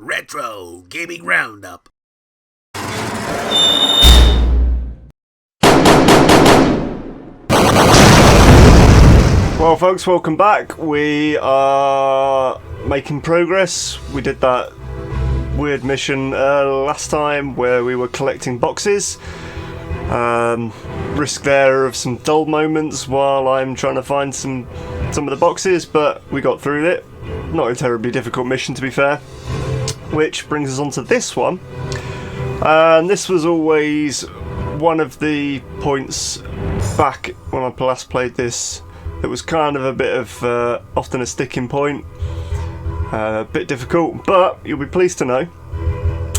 Retro Gaming Roundup. Well folks, welcome back. We are making progress. We did that weird mission last time where we were collecting boxes. Risk there of some dull moments while I'm trying to find some of the boxes, but we got through it. Not a terribly difficult mission, to be fair. Which brings us on to this one. And this was always one of the points back when I last played this that was kind of a bit of often a sticking point. A bit difficult, but you'll be pleased to know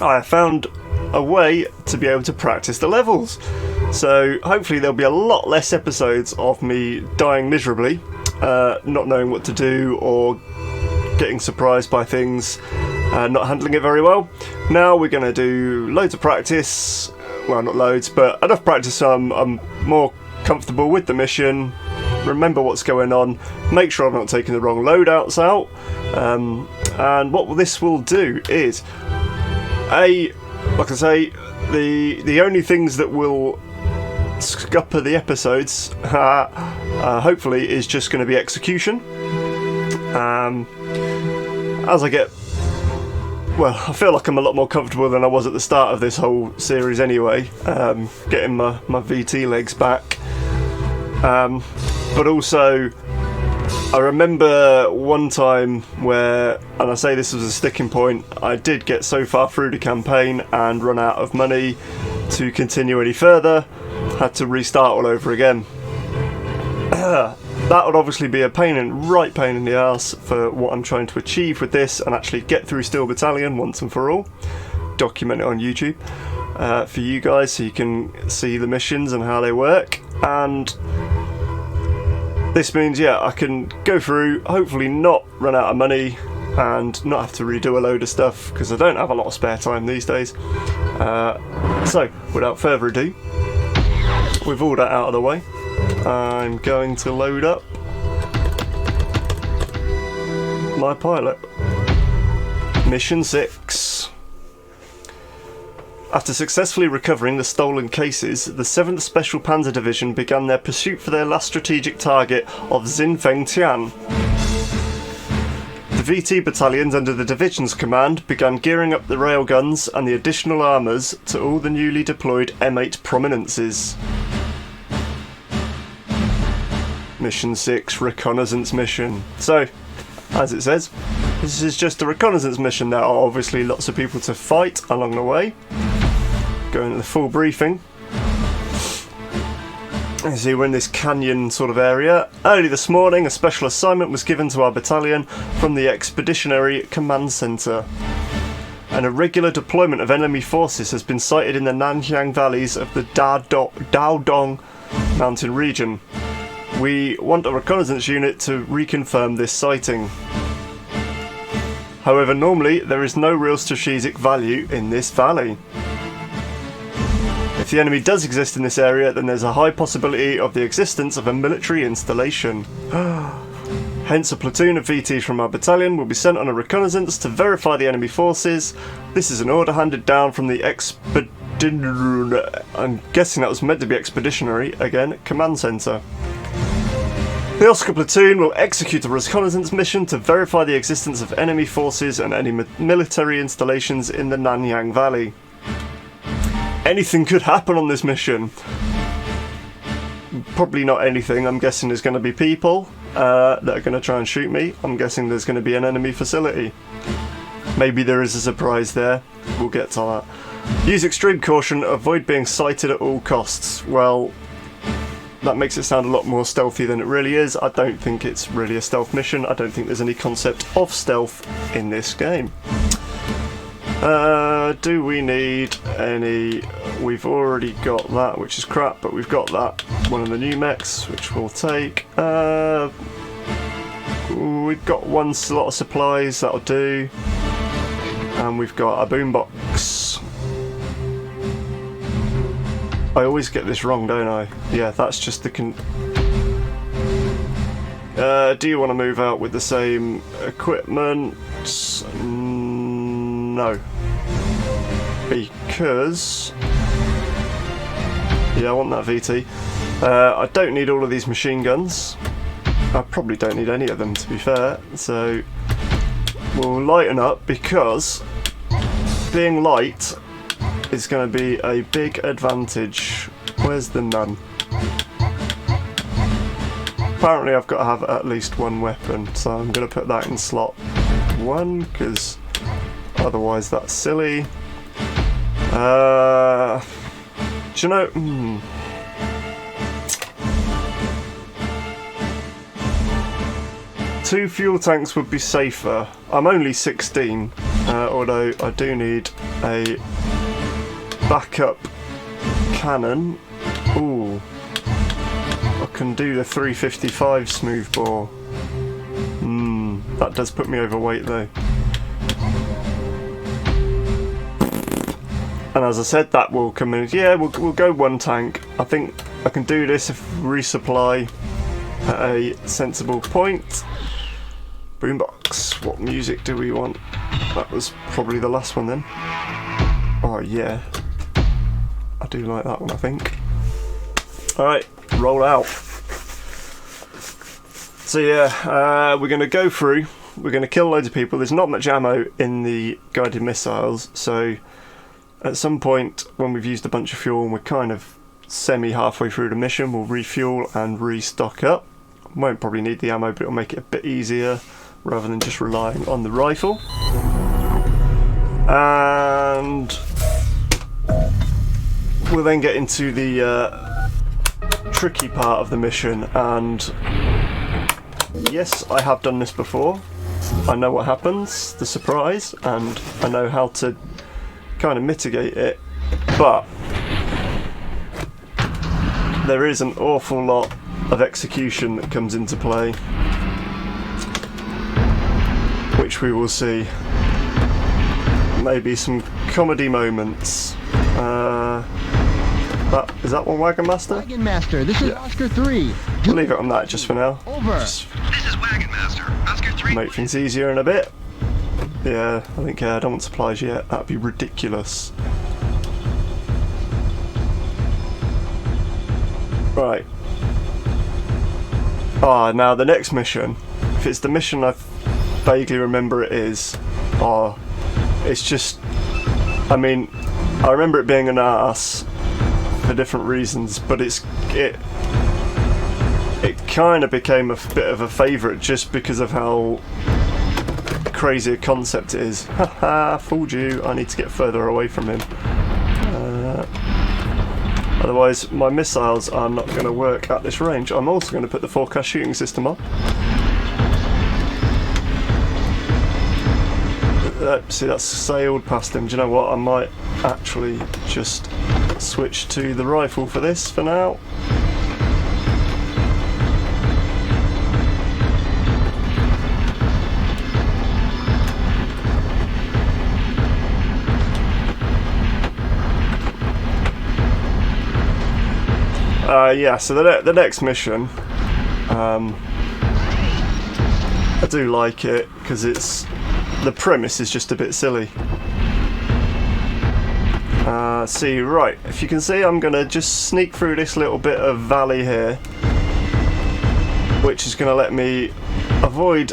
I found a way to be able to practice the levels. So hopefully there'll be a lot less episodes of me dying miserably, not knowing what to do or getting surprised by things, not handling it very well. Now we're going to do loads of practice. Well, not loads, but enough practice so I'm more comfortable with the mission, remember what's going on, make sure I'm not taking the wrong loadouts out, and what this will do is, like I say, the only things that will scupper the episodes, hopefully, is just going to be execution. As I get, well, I feel like I'm a lot more comfortable than I was at the start of this whole series anyway, getting my VT legs back. But also, I remember one time where, and I say this was a sticking point, I did get so far through the campaign and run out of money to continue any further, had to restart all over again. That would obviously be a pain in the arse for what I'm trying to achieve with this and actually get through Steel Battalion once and for all. Document it on YouTube for you guys so you can see the missions and how they work. And this means, yeah, I can go through, hopefully not run out of money and not have to redo a load of stuff because I don't have a lot of spare time these days. So, without further ado, with all that out of the way, I'm going to load up my pilot. Mission 6. After successfully recovering the stolen cases, the 7th Special Panzer Division began their pursuit for their last strategic target of Xinfengtian. The VT battalions under the division's command began gearing up the railguns and the additional armours to all the newly deployed M8 prominences. Mission 6, Reconnaissance Mission. So, as it says, this is just a reconnaissance mission. There are obviously lots of people to fight along the way. Going to the full briefing. You see, we're in this canyon sort of area. Early this morning, a special assignment was given to our battalion from the Expeditionary Command Centre. An irregular deployment of enemy forces has been sighted in the Nanyang valleys of the Daodong mountain region. We want a reconnaissance unit to reconfirm this sighting. However, normally there is no real strategic value in this valley. If the enemy does exist in this area, then there's a high possibility of the existence of a military installation. Hence, a platoon of VTs from our battalion will be sent on a reconnaissance to verify the enemy forces. This is an order handed down from the I'm guessing that was meant to be expeditionary, again, command centre. The Oscar platoon will execute a reconnaissance mission to verify the existence of enemy forces and any military installations in the Nanyang Valley. Anything could happen on this mission. Probably not anything. I'm guessing there's going to be people that are going to try and shoot me. I'm guessing there's going to be an enemy facility. Maybe there is a surprise there. We'll get to that. Use extreme caution. Avoid being sighted at all costs. Well, that makes it sound a lot more stealthy than it really is. I don't think it's really a stealth mission. I don't think there's any concept of stealth in this game. Do we need any? We've already got that, which is crap, but we've got that. One of the new mechs, which we'll take. We've got one slot of supplies, that'll do. And we've got a boombox. I always get this wrong, don't I? Yeah, that's just the do you want to move out with the same equipment? No. Because... yeah, I want that VT. I don't need all of these machine guns. I probably don't need any of them, to be fair. So we'll lighten up, because being light is going to be a big advantage. Where's the none? Apparently I've got to have at least one weapon, so I'm going to put that in slot 1, because otherwise that's silly. Do you know... 2 fuel tanks would be safer. I'm only 16, although I do need a backup cannon. Ooh, I can do the 355 smoothbore. That does put me overweight though. And as I said, that will come in. Yeah, we'll go 1 tank. I think I can do this if resupply at a sensible point. Boombox. What music do we want? That was probably the last one then. Oh yeah, I do like that one, I think. Alright, roll out. So yeah, we're going to go through, we're going to kill loads of people. There's not much ammo in the guided missiles, so at some point when we've used a bunch of fuel and we're kind of halfway through the mission, we'll refuel and restock up. Won't probably need the ammo, but it'll make it a bit easier rather than just relying on the rifle. And we'll then get into the tricky part of the mission, and yes, I have done this before. I know what happens, the surprise, and I know how to kind of mitigate it, but there is an awful lot of execution that comes into play, which we will see. Maybe some comedy moments. Is that one Wagon Master? Wagon Master, this is Oscar 3. We'll leave it on that just for now. Over. This is Wagon Master, Oscar 3. Make things easier in a bit. Yeah, I think I don't want supplies yet. That'd be ridiculous. Right. Now the next mission, if it's the mission I vaguely remember it is, it's just, I mean, I remember it being an arse for different reasons, but it kind of became a bit of a favourite just because of how crazy a concept it is. Haha, fooled you, I need to get further away from him. Otherwise my missiles are not going to work at this range. I'm also going to put the forecast shooting system on. See, that's sailed past him. Do you know what? I might actually just switch to the rifle for this for now. Yeah, so the next mission, I do like it because the premise is just a bit silly. See, right, if you can see, I'm going to just sneak through this little bit of valley here, which is going to let me avoid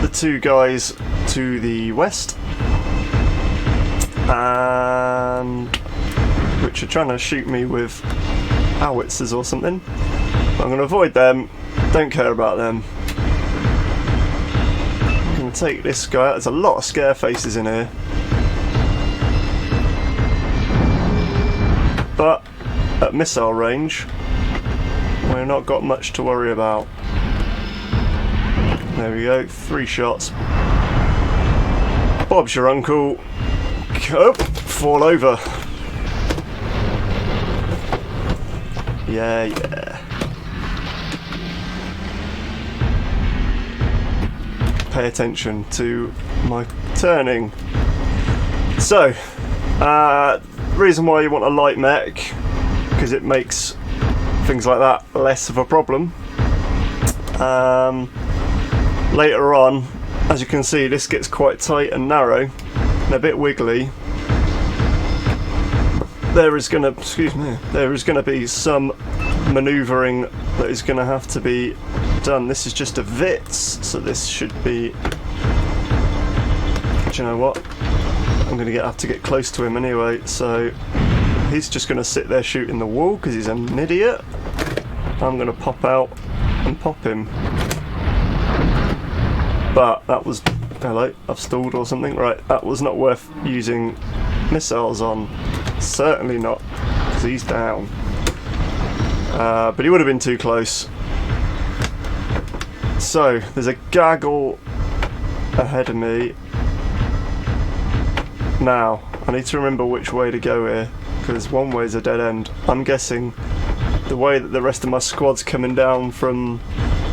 the 2 guys to the west, and which are trying to shoot me with howitzers or something. I'm going to avoid them, don't care about them. I'm going to take this guy out. There's a lot of scare faces in here, but at missile range we've not got much to worry about. There we go, 3 shots. Bob's your uncle. Oh, fall over. Yeah. Pay attention to my turning. So, reason why you want a light mech, because it makes things like that less of a problem. Later on, as you can see, this gets quite tight and narrow, and a bit wiggly, there is gonna be some manoeuvring that is gonna have to be done. This is just a Vitz, so this should be. Do you know what? I'm gonna have to get close to him anyway. So he's just gonna sit there shooting the wall because he's an idiot. I'm gonna pop out and pop him. But that was. Hello, I've stalled or something. Right, that was not worth using missiles on. Certainly not, because he's down. But he would have been too close. So, there's a gaggle ahead of me. Now, I need to remember which way to go here, because one way is a dead end. I'm guessing the way that the rest of my squad's coming down from...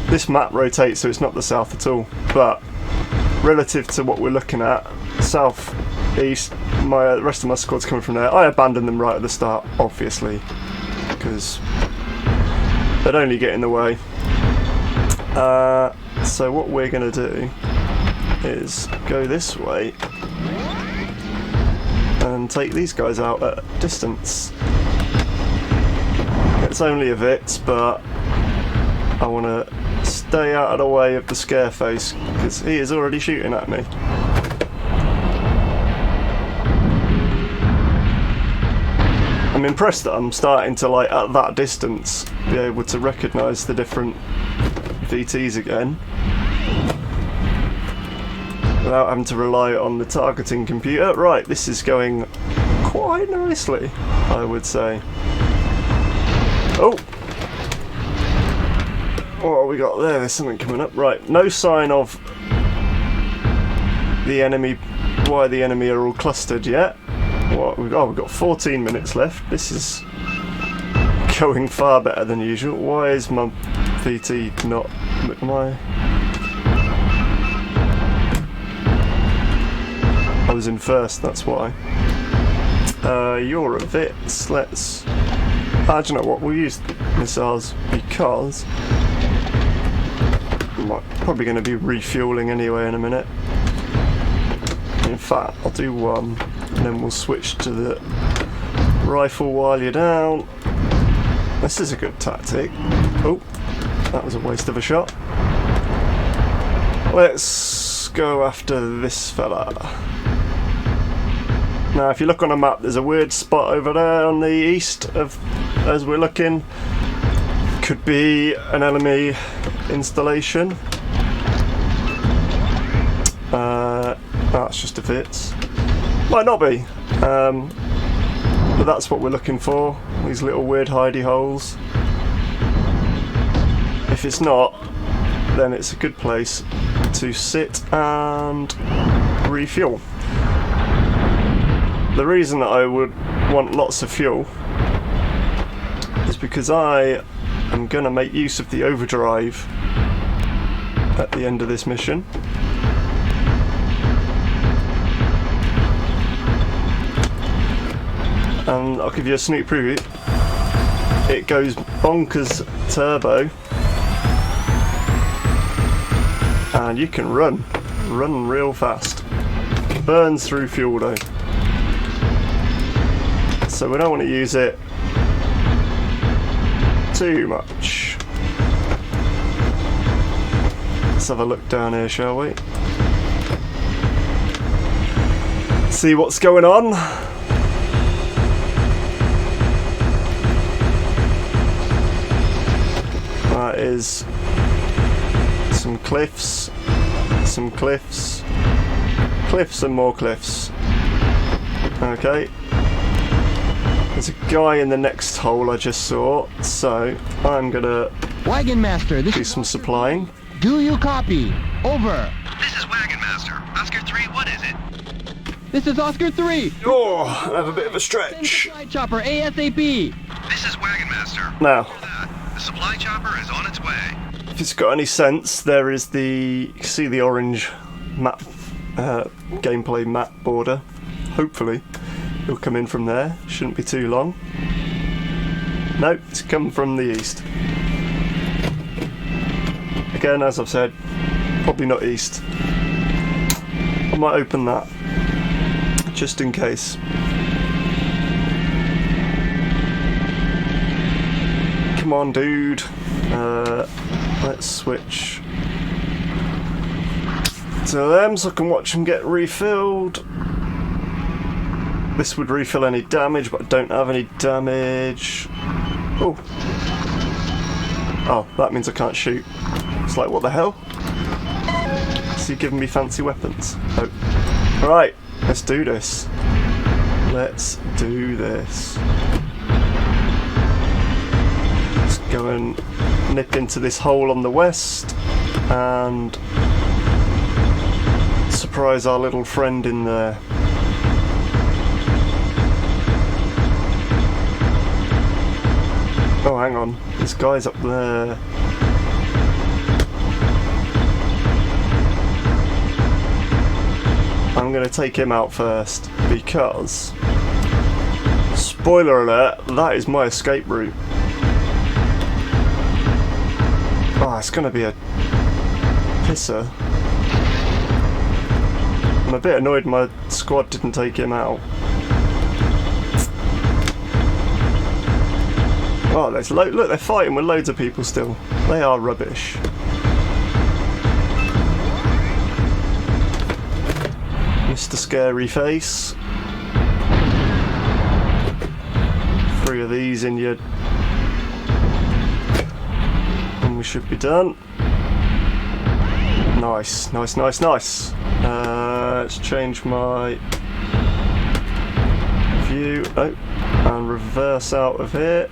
This map rotates, so it's not the south at all. But, relative to what we're looking at, south, east, the rest of my squad's coming from there. I abandoned them right at the start, obviously, because they'd only get in the way. So what we're going to do is go this way and take these guys out at a distance. It's only a Vitz, but I want to stay out of the way of the Scareface because he is already shooting at me. I'm impressed that I'm starting to, like, at that distance, be able to recognise the different VTs again without having to rely on the targeting computer. Right, this is going quite nicely, I would say. Oh! What have we got there? There's something coming up. Right, no sign of the enemy, why the enemy are all clustered yet. What we've got 14 minutes left. This is going far better than usual. Why is my VT not I was in first, that's why. You're a Vitz. Let's. Do you know what? We'll use missiles because I'm probably going to be refueling anyway in a minute. In fact, I'll do one. And then we'll switch to the rifle while you're down. This is a good tactic. Oh, that was a waste of a shot. Let's go after this fella. Now, if you look on a map, there's a weird spot over there on the east of, as we're looking. Could be an enemy installation. That's just a Vitz. Might not be, but that's what we're looking for, these little weird hidey holes. If it's not, then it's a good place to sit and refuel. The reason that I would want lots of fuel is because I am going to make use of the overdrive at the end of this mission. And I'll give you a sneak preview. It goes bonkers turbo, and you can run real fast. Burns through fuel though, so we don't want to use it too much. Let's have a look down here, shall we? See what's going on. That is some cliffs, cliffs and more cliffs. Okay. There's a guy in the next hole I just saw, so I'm gonna Wagon Master, this do is some supplying. Do you copy? Over. This is Wagon Master. Oscar 3, what is it? This is Oscar 3. Oh, I have a bit of a Send stretch. supply chopper ASAP. This is Wagon Master. Now, The supply chopper is on its way. if it's got any sense, there is the, you can see the orange map, gameplay map border. Hopefully, it'll come in from there. Shouldn't be too long. No, it's come from the east. Again, as I've said, probably not east. I might open that. just in case. Come on, dude. Let's switch to them so I can watch them get refilled. This would refill any damage, but I don't have any damage. Oh. Oh, that means I can't shoot. It's like, what the hell? Is he giving me fancy weapons? Oh. Right, let's do this. Let's do this. Let's go and nip into this hole on the west and surprise our little friend in there. Oh, hang on. This guy's up there. I'm going to take him out first because, spoiler alert, that is my escape route. Oh, it's going to be a pisser. I'm a bit annoyed my squad didn't take him out. Oh, look, they're fighting with loads of people still. They are rubbish. Mr. Scary Face. 3 of these in you. And we should be done. Nice, nice, nice, nice. Let's change my view. Oh, and reverse out of here.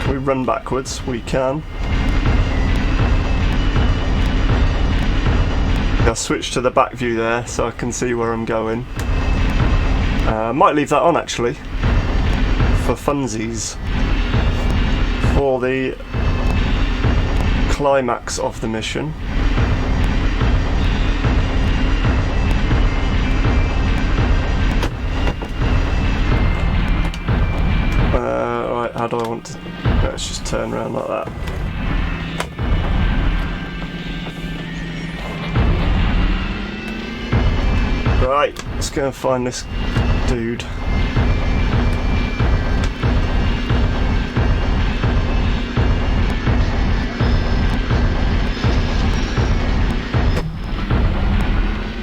Can we run backwards? We can. I'll switch to the back view there so I can see where I'm going. Might leave that on actually for funsies for the climax of the mission. Right, how do I want to... Let's just turn around like that. Right, let's go and find this dude.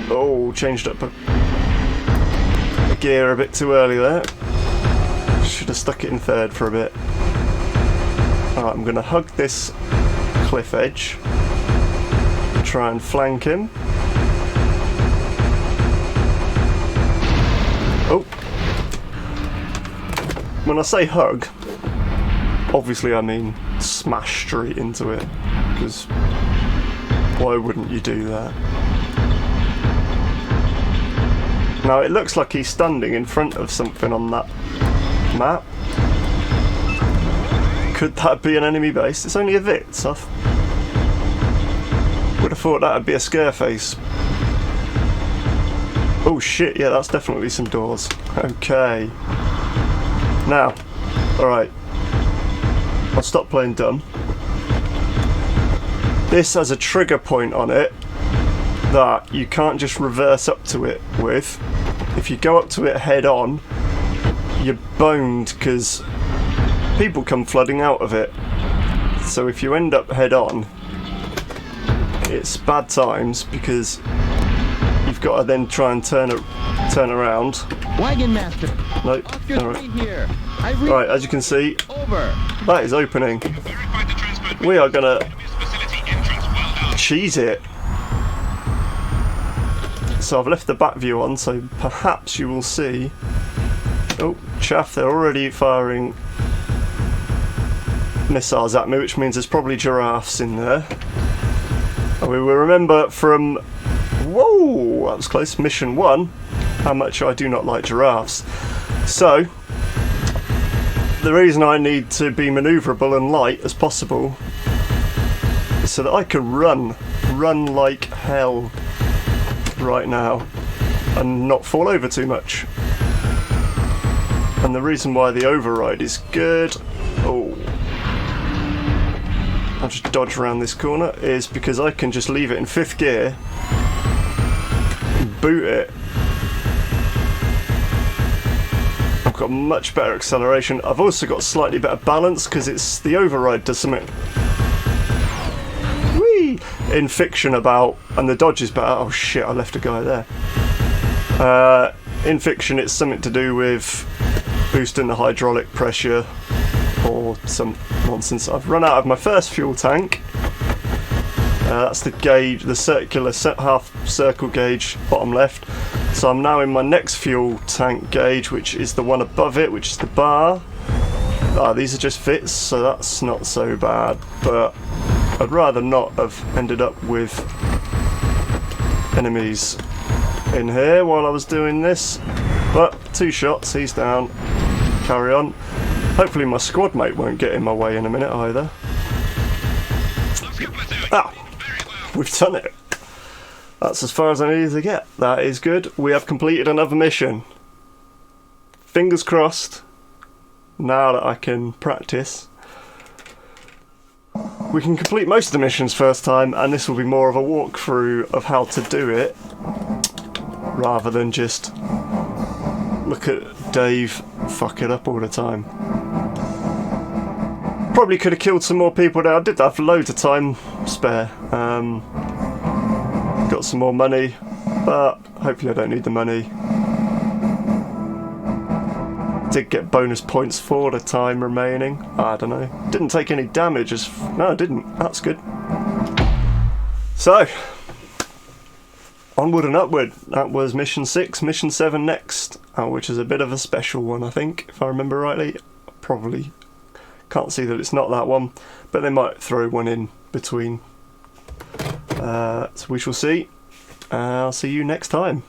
Oh, changed up a gear a bit too early there. Should have stuck it in third for a bit. Alright, I'm going to hug this cliff edge. Try and flank him. Oh. When I say hug, obviously I mean smash straight into it. Because why wouldn't you do that? Now it looks like he's standing in front of something on that map. Could that be an enemy base? It's only a Vitz. I would have thought that would be a Scareface. Oh shit, yeah, that's definitely some doors. Okay. Now, alright. I'll stop playing dumb. This has a trigger point on it that you can't just reverse up to it with. If you go up to it head on, you're boned because people come flooding out of it. So if you end up head on, it's bad times because you've got to then try and turn around. Wagon Master. Nope. Oscar 3 here. Right, as you can see, Over. that is opening. We are gonna cheese it. So I've left the back view on, so perhaps you will see. Oh, chaff! They're already firing missiles at me, which means there's probably giraffes in there. And we will remember from, whoa, that was close, mission 1, how much I do not like giraffes. So, the reason I need to be manoeuvrable and light as possible is so that I can run like hell right now and not fall over too much. And the reason why the override is good, oh, I'll just dodge around this corner, is because I can just leave it in 5th gear, boot it. I've got much better acceleration. I've also got slightly better balance because it's the override does something whee in fiction about, and the dodge is better. Oh shit, I left a guy there. In fiction it's something to do with boosting the hydraulic pressure or some nonsense. I've run out of my first fuel tank. That's the gauge, the circular half circle gauge, bottom left. So I'm now in my next fuel tank gauge, which is the one above it, which is the bar. These are just fits, so that's not so bad, but I'd rather not have ended up with enemies in here while I was doing this. But 2 shots, he's down. Carry on. Hopefully my squad mate won't get in my way in a minute either. We've done it. That's as far as I needed to get. That is good. We have completed another mission. Fingers crossed. Now that I can practice, we can complete most of the missions first time, and this will be more of a walkthrough of how to do it, rather than just look at Dave fuck it up all the time. Probably could have killed some more people there. I did have loads of time spare. Got some more money, but hopefully I don't need the money. Did get bonus points for the time remaining. I don't know. Didn't take any damage. No, I didn't. That's good. So, onward and upward. That was mission 6. Mission 7 next, which is a bit of a special one, I think, if I remember rightly. Probably can't see that it's not that one, but they might throw one in between. So we shall see. I'll see you next time.